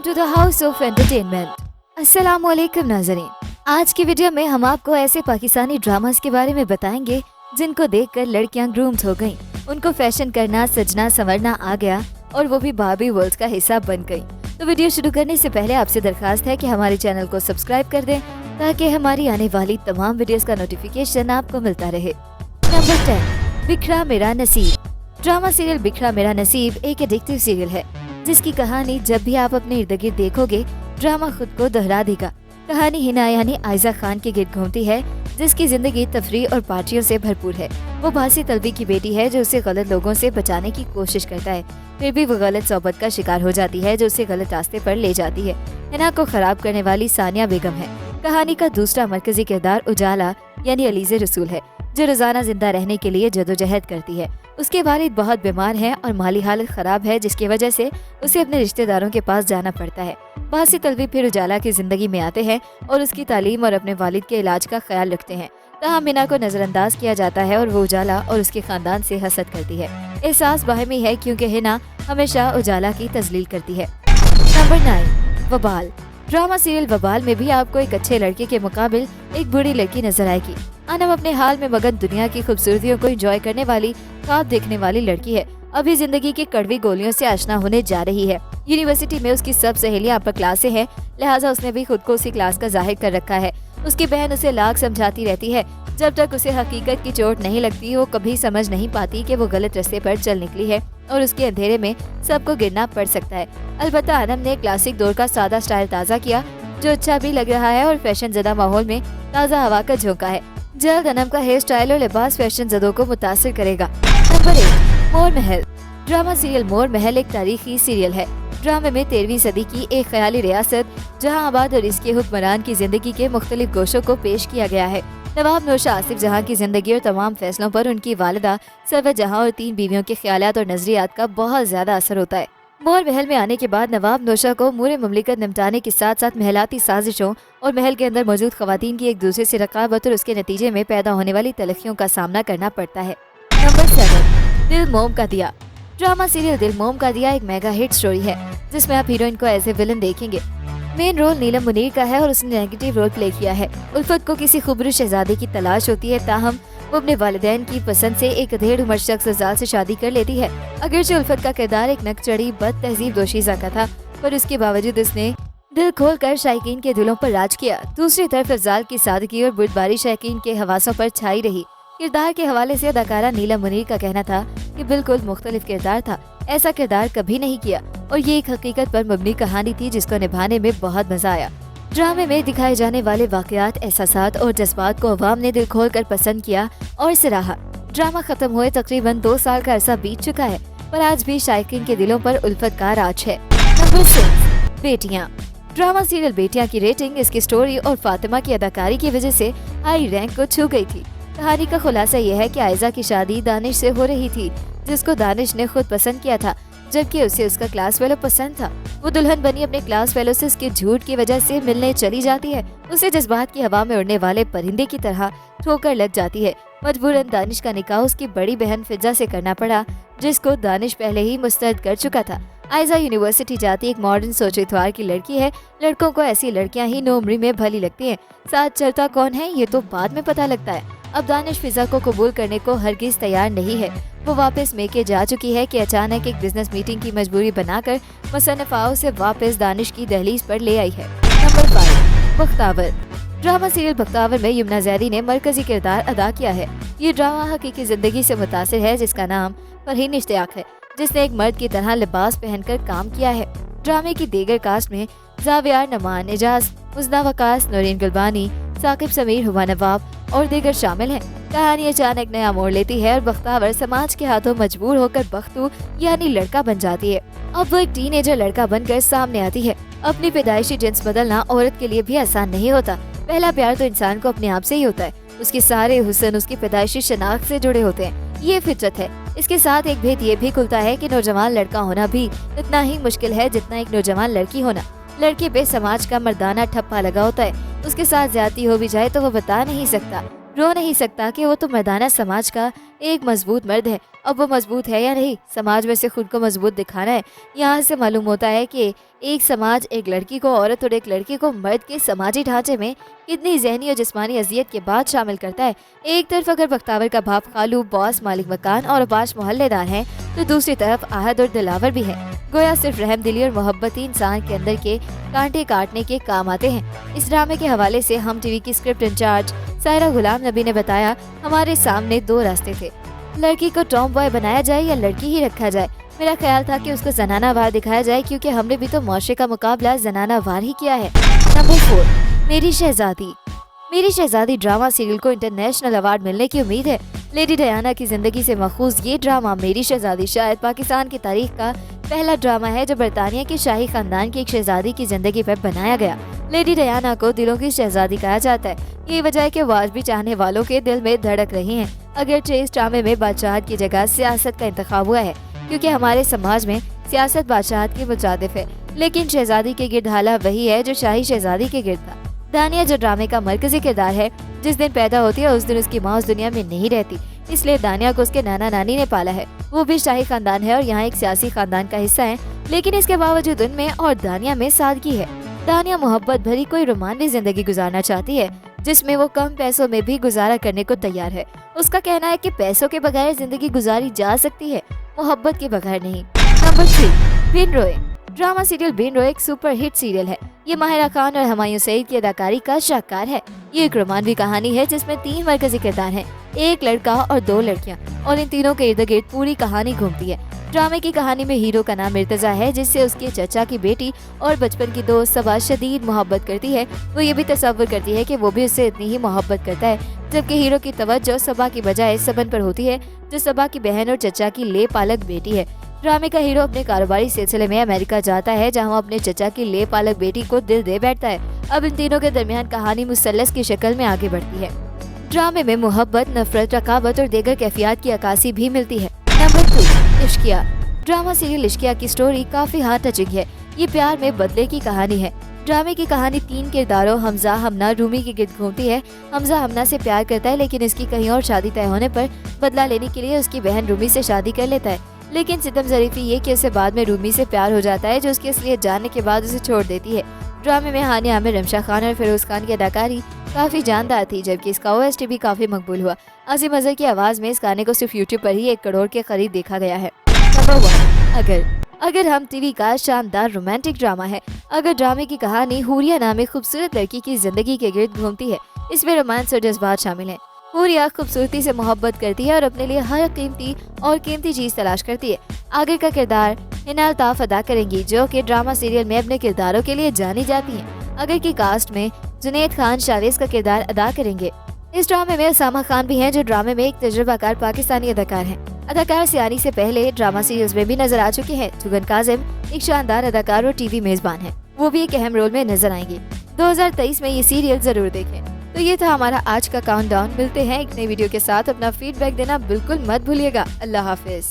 To the house of entertainment. अस्सलामुअलैकुम नाज़रीन, आज की वीडियो में हम आपको ऐसे पाकिस्तानी ड्रामास के बारे में बताएंगे जिनको देखकर लड़कियां ग्रूम्ड हो गईं, उनको फैशन करना, सजना संवरना आ गया और वो भी बार्बी वर्ल्ड का हिस्सा बन गई। तो वीडियो शुरू करने से पहले आपसे दरखास्त है कि हमारे चैनल को सब्सक्राइब कर दें ताकि हमारी आने वाली तमाम वीडियोस का नोटिफिकेशन आपको मिलता रहे। नंबर 10, बिखरा मेरा नसीब। ड्रामा सीरियल बिखरा मेरा नसीब एक एडिक्टिव सीरियल है जिसकी कहानी जब भी आप अपने इर्द गिर्द देखोगे ड्रामा खुद को दोहरा देगा। कहानी हिना यानी आयजा खान के गिर्द घूमती है जिसकी जिंदगी तफरीह और पार्टियों से भरपूर है। वो बासी तलबी की बेटी है जो उसे गलत लोगों से बचाने की कोशिश करता है, फिर भी वो गलत सोबत का शिकार हो जाती है जो उसे गलत रास्ते पर ले जाती है। हिना को खराब करने वाली सानिया बेगम है। कहानी का दूसरा मरकजी किरदार उजाला यानी अलीज़े रसूल है जो रोजाना जिंदा रहने के लिए जदोजहद करती है। उसके वालिद बहुत बीमार हैं और माली हालत खराब है जिसकी वजह से उसे अपने रिश्तेदारों के पास जाना पड़ता है। बासी तलबी फिर उजाला की जिंदगी में आते हैं और उसकी तालीम और अपने वालिद के इलाज का ख्याल रखते हैं। तहम हिना को नजरअंदाज किया जाता है और वो उजाला और उसके खानदान से हसद करती है। एहसास बाहमी है क्योंकि हिना हमेशा उजाला की तजलील करती है। नंबर 9, वबाल। ड्रामा सीरियल वबाल में भी आपको एक अच्छे लड़के के मुकाबिल एक बुरी लड़की नजर आएगी। अनम अपने हाल में मगन दुनिया की खूबसूरतियों को एंजॉय करने वाली, ख्वाब देखने वाली लड़की है। अभी जिंदगी की कड़वी गोलियों से आशना होने जा रही है। यूनिवर्सिटी में उसकी सब सहेलियां अपर क्लास से हैं, लिहाजा उसने भी खुद को उसी क्लास का जाहिर कर रखा है। उसकी बहन उसे लाख समझाती रहती है। जब तक उसे हकीकत की चोट नहीं लगती वो कभी समझ नहीं पाती कि वो गलत रास्ते पर चल निकली है और उसके अंधेरे में सबको गिरना पड़ सकता है। अलबत्ता अनम ने क्लासिक दौर का सादा स्टाइल ताज़ा किया जो अच्छा भी लग रहा है और फैशन ज़दा माहौल में ताज़ा हवा का झोंका है। जल्द अनम का हेयर स्टाइल और लिबास फैशन ज़दों को मुतासिर करेगा। नंबर 1, मोर महल। ड्रामा सीरियल मोर महल एक तारीखी सीरियल है। ड्रामे में 13वीं सदी की एक ख्याली रियासत जहांआबाद और इसके हुक्मरान की जिंदगी के मुख्तलिफ गोशों को पेश किया गया है। नवाब नौशा आसिफ जहां की जिंदगी और तमाम फैसलों पर उनकी वालिदा सरवर जहां और 3 बीवियों के ख्यालात और नजरियात का बहुत ज्यादा असर होता है। मोर महल में आने के बाद नवाब नौशा को मूरे मुमलिकत निपटाने के साथ साथ महलाती साजिशों और महल के अंदर मौजूद खवातीन की एक दूसरे से रकाबत और उसके नतीजे में पैदा होने वाली तलखियों का सामना करना पड़ता है। नंबर 7, दिल मोम का दिया। ड्रामा सीरियल दिल मोम का दिया एक मेगा हिट स्टोरी है जिसमें आप हीरोइन को एज ए विलन देखेंगे। मेन रोल नीलम मुनीर का है और उसने नेगेटिव रोल प्ले किया है। उल्फत को किसी खूबरू शहजादे की तलाश होती है, ताहम वो अपने वालिदैन की पसंद से एक अधेड़ उम्र शख्स रज़ाल से शादी कर लेती है। अगरचे उल्फत का किरदार एक नकचढ़ी बद तहजीब दोशीज़ा का था, पर उसके बावजूद उसने दिल खोल कर शायकीन के दिलों पर राज किया। दूसरी तरफ रज़ाल की सादगी और बुर्दबारी शायकीन के हवासों पर छाई रही। किरदार के हवाले से अदाकारा नीलम मुनीर का कहना था कि बिल्कुल मुख्तलिफ किरदार था, ऐसा किरदार कभी नहीं किया और ये एक हकीकत पर मबनी कहानी थी जिसको निभाने में बहुत मजा आया। ड्रामे में दिखाए जाने वाले वाकयात, एहसासात और जज्बात को अवाम ने दिल खोल कर पसंद किया और सराहा। ड्रामा खत्म हुए तकरीबन 2 साल का अरसा बीत चुका है पर आज भी शायकीन के दिलों पर उल्फत का राज है। नंबर 6, बेटियां। ड्रामा सीरियल बेटियां की रेटिंग इसकी स्टोरी और फातिमा की अदाकारी की वजह से हाई रैंक को छू गई थी। कहानी का खुलासा यह है कि आयजा की शादी दानिश से हो रही थी जिसको दानिश ने खुद पसंद किया था जबकि उसे उसका क्लास फेलो पसंद था। वो दुल्हन बनी अपने क्लास फेलो से उसके झूठ की वजह से मिलने चली जाती है। उसे जज्बात की हवा में उड़ने वाले परिंदे की तरह ठोकर लग जाती है। मजबूरन दानिश का निकाह उसकी बड़ी बहन फिजा से करना पड़ा जिसको दानिश पहले ही मुस्तरद कर चुका था। आयजा यूनिवर्सिटी जाती एक मॉडर्न सोच इतवार की लड़की है। लड़कों को ऐसी लड़कियां ही नोमरी में भली लगती हैं। साथ चलता कौन है ये तो बाद में पता लगता है। अब दानिश फिजा को कबूल करने को हरगिज तैयार नहीं है। वो वापस मेके जा चुकी है कि अचानक एक बिजनेस मीटिंग की मजबूरी बनाकर मुसन्निफाओं से वापस दानिश की दहलीज पर ले आई है। Number 5, Bakhtawar. Drama serial Bakhtawar में यमुना जैदी ने मरकजी किरदार अदा किया है। ये ड्रामा हकीकी जिंदगी से मुतासिर है जिसका नाम फरहीन इश्तियाक है जिसने एक मर्द की तरह लिबास पहनकर काम किया है। ड्रामे की दीगर कास्ट में जावियार नमान, एजाज, मुजना वकास, नौरीन गुलबानी, साकिब समीर, हुमा नवाब और दीगर शामिल हैं। कहानी अचानक नया मोड़ लेती है और बख्तावर समाज के हाथों मजबूर होकर बख्तू यानी लड़का बन जाती है। अब वो एक टीनेजर लड़का बनकर सामने आती है। अपनी पैदाइशी जिन्स बदलना औरत के लिए भी आसान नहीं होता। पहला प्यार तो इंसान को अपने आप से ही होता है। उसके सारे हुस्न उसकी पैदाइशी शनाख्त से जुड़े होते हैं, ये फितरत है। इसके साथ एक भेद ये भी खुलता है कि नौजवान लड़का होना भी इतना ही मुश्किल है जितना एक नौजवान लड़की होना। लड़के पे समाज का मर्दाना ठप्पा लगा होता है। उसके साथ ज्यादती हो भी जाए तो वो बता नहीं सकता। रो नहीं सकता कि वो तो मर्दाना समाज का एक मजबूत मर्द है। अब वो मजबूत है या नहीं, समाज में से खुद को मजबूत दिखाना है। यहाँ से मालूम होता है कि एक समाज एक लड़की को औरत और एक लड़की को मर्द के समाजी ढांचे में कितनी जहनी और जिस्मानी अजियत के बाद शामिल करता है। एक तरफ अगर बख्तावर का बाप खालू, बॉस, मालिक मकान और अबाश मोहल्लेदार हैं, तो दूसरी तरफ आहद और दिलावर भी है। गोया सिर्फ रहमदिली और मोहब्बत ही इंसान के अंदर के कांटे काटने के काम आते हैं। इस ड्रामे के हवाले से हम टीवी की स्क्रिप्ट इंचार्ज सायरा गुलाम नबी ने बताया, हमारे सामने दो रास्ते थे, लड़की को टॉम बॉय बनाया जाए या लड़की ही रखा जाए। मेरा ख्याल था कि उसको जनाना वार दिखाया जाए, क्योंकि हमने भी तो मुआशरे का मुकाबला जनाना वार ही किया है। नंबर 4, मेरी शहजादी। मेरी शहजादी ड्रामा सीरियल को इंटरनेशनल अवार्ड मिलने की उम्मीद है। लेडी डायना की जिंदगी से मखूज ये ड्रामा मेरी शहजादी शायद पाकिस्तान की तारीख का पहला ड्रामा है जो बरतानिया के शाही खानदान की एक शहजादी की जिंदगी पर बनाया गया। लेडी डायना को दिलों की शहजादी कहा जाता है। ये वजह है कि वो आज भी चाहने वालों के दिल में धड़क रही हैं। अगरचे इस ड्रामे में बादशाहत की जगह सियासत का इंतखाब हुआ है, क्योंकि हमारे समाज में सियासत बादशाहत के मुतादिफ है, लेकिन शहजादी के गिर्द हाला वही है जो शाही शहजादी के गिर्द था। दानिया जो ड्रामे का मरकजी किरदार है, जिस दिन पैदा होती है उस दिन उसकी माँ उस दुनिया में नहीं रहती, इसलिए दानिया को उसके नाना नानी ने पाला है। वो भी शाही खानदान है और यहाँ एक सियासी खानदान का हिस्सा है, लेकिन इसके बावजूद उनमें और दानिया में सादगी है। दानिया मोहब्बत भरी कोई रोमांटिक जिंदगी गुजारना चाहती है, जिसमें वो कम पैसों में भी गुजारा करने को तैयार है। उसका कहना है कि पैसों के बगैर जिंदगी गुजारी जा सकती है, मोहब्बत के बगैर नहीं। नंबर 3, बिन रोए। ड्रामा सीरियल बिन रोए एक सुपर हिट सीरियल है। ये माहिरा खान और हुमायूं सईद की अदाकारी का शाहकार है। ये एक रोमांटिक कहानी है जिसमें 3 मरकजी किरदार हैं, एक लड़का और 2 लड़कियां, और इन तीनों के इर्द गिर्द पूरी कहानी घूमती है। ड्रामे की कहानी में हीरो का नाम इर्तजा है, जिससे उसके चचा की बेटी और बचपन की दोस्त सबा शदीद मोहब्बत करती है। वो ये भी तसव्वुर करती है कि वो भी उससे इतनी ही मोहब्बत करता है, जबकि हीरो की तवज्जो सबा की बजाय सबन पर होती है, जो सबा की बहन और चचा की ले पालक बेटी है। ड्रामे का हीरो अपने कारोबारी सिलसिले में अमेरिका जाता है, जहां वो अपने चचा की ले पालक बेटी को दिल दे बैठता है। अब इन तीनों के दरमियान कहानी मुसल्लस की शक्ल में आगे बढ़ती है। ड्रामे में मोहब्बत, नफरत, रकाबत और दीगर कैफियत की अक्कासी भी मिलती है। Number 2, Ishqiya. Drama serial Ishqiya की स्टोरी काफी हार्ट टचिंग है। ये प्यार में बदले की कहानी है। ड्रामे की कहानी 3 किरदारों हमजा, हमना, रूमी के गिर्द घूमती है। हमजा हमना से प्यार करता है, लेकिन इसकी कहीं और शादी तय होने पर बदला लेने के लिए उसकी बहन रूमी से शादी कर लेता है। लेकिन सितम ज़रीफ़ी ये कि उसे बाद में रूमी से प्यार हो जाता है, जो उसकी असलियत जानने के बाद उसे छोड़ देती है। ड्रामे में हानिया आमिर, रमशा खान और फिरोज़ खान की अदाकारी काफ़ी जानदार थी, जबकि इसका OST भी काफ़ी मकबूल हुआ। अज़ीम अज़हर की आवाज़ में इस गाने को सिर्फ यूट्यूब पर ही 1 करोड़ के करीब देखा गया है। नंबर 1, अगर हम टीवी का शानदार रोमांटिक ड्रामा है। अगर ड्रामे की कहानी हुरिया नाम एक खूबसूरत लड़की की जिंदगी के गिर्द घूमती है। इसमें रोमांस और जज्बात शामिल हैं। हुरिया खूबसूरती से मोहब्बत करती है और अपने लिए हर कीमती चीज तलाश करती है। आगे का किरदार हिना अल्ताफ अदा करेंगी, जो कि ड्रामा सीरियल में अपने किरदारों के लिए जानी जाती हैं। आगे की कास्ट में जुनैद खान शावेज का किरदार अदा करेंगे। इस ड्रामे में उसामा खान भी हैं, जो ड्रामे में एक तजुर्बाकार पाकिस्तानी अदाकार हैं। अदाकार सियानी से पहले ड्रामा सीरियल्स में भी नजर आ चुके हैं। जुगन काजिम एक शानदार अदाकार और टीवी मेजबान है, वो भी एक अहम रोल में नजर आएंगे। 2023 में ये सीरियल जरूर देखें। तो ये था हमारा आज का काउंटडाउन। मिलते हैं एक नई वीडियो के साथ। अपना फीडबैक देना बिल्कुल मत भूलिएगा। अल्लाह हाफिज।